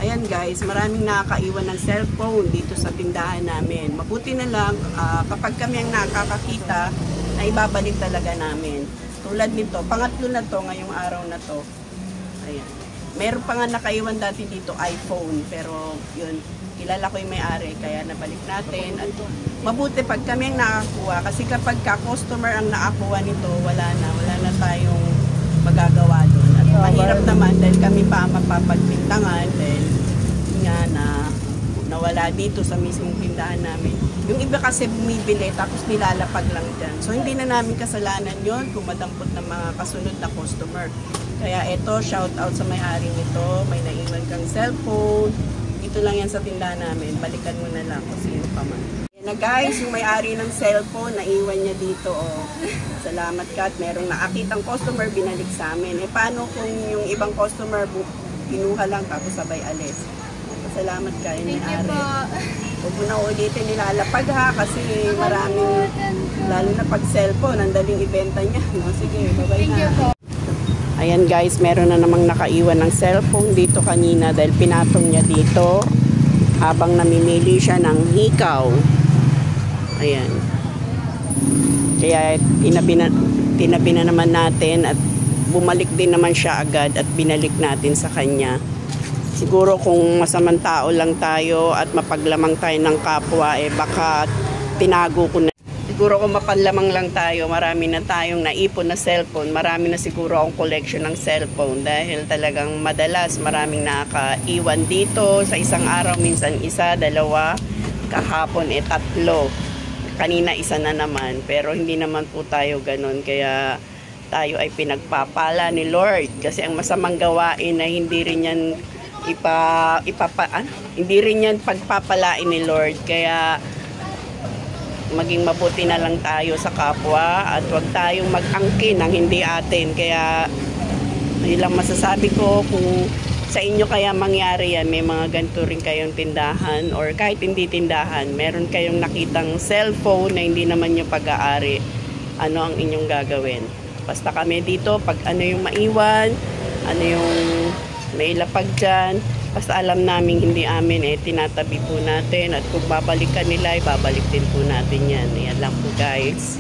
Ayan guys, maraming nakakaiwan ng cellphone dito sa tindahan namin. Mabuti na lang kapag kami ang nakakakita, na ibabalik talaga namin. Tulad nito, pangatlo na to ngayong araw na to. Ayan. Meron pa nga nakaiwan dati dito iPhone, pero yun, kilala ko yung may-ari, kaya nabalik natin. At mabuti pag kami ang nakakuha, kasi kapag customer ang nakakuha nito, wala na tayong magagawa doon. At mahirap naman dahil kami pa mapapagpintangan dahil nga nawala dito sa mismong tindahan namin. Yung iba kasi bumibili tapos nilalapag lang dyan. So hindi na namin kasalanan yon kung madampot ng mga kasunod na customer. Kaya eto, shout out sa may-ari nito. May naiwan kang cellphone. Dito lang yan sa tindahan namin. Balikan mo na lang kung sino pa man. Yan na guys, yung may-ari ng cellphone, naiwan niya dito. Oh. Salamat ka at merong nakakitang customer binalik sa amin. Eh paano kung yung ibang customer kinuha lang tapos sabay alis? Salamat ka, yung may-ari. Huwag mo na ulitin nilalapag ha kasi maraming, lalo na pag cellphone, ang daling ibenta niya. No? Sige, bye-bye na. Ayan guys, meron na namang nakaiwan ng cellphone dito kanina dahil pinatong niya dito habang namimili siya ng hikaw. Ayan. Kaya tinabi na naman natin at bumalik din naman siya agad at binalik natin sa kanya. Siguro kung masamang tao lang tayo at mapaglamang tayo ng kapwa, eh baka tinago ko na. Siguro kung mapanlamang lang tayo, marami na tayong naipon na cellphone, marami na siguro akong collection ng cellphone dahil talagang madalas maraming nakaiwan dito sa isang araw, minsan isa, dalawa, kahapon tatlo. Kanina isa na naman, pero hindi naman po tayo ganun, kaya tayo ay pinagpapala ni Lord kasi ang masamang gawain ay hindi rin yan hindi rin yan pagpapalain ni Lord, kaya maging mabuti na lang tayo sa kapwa at huwag tayong mag-angkin ng hindi atin. Kaya yun lang masasabi ko, kung sa inyo kaya mangyari yan, may mga ganito rin kayong tindahan or kahit hindi tindahan, meron kayong nakitang cellphone na hindi naman yung pag-aari, ano ang inyong gagawin? Basta kami dito, pag ano yung maiwan, ano yung may lapag dyan, basta alam namin hindi amin, tinatabi po natin at kung babalikan nila, babalik din po natin yan. Yan lang po guys.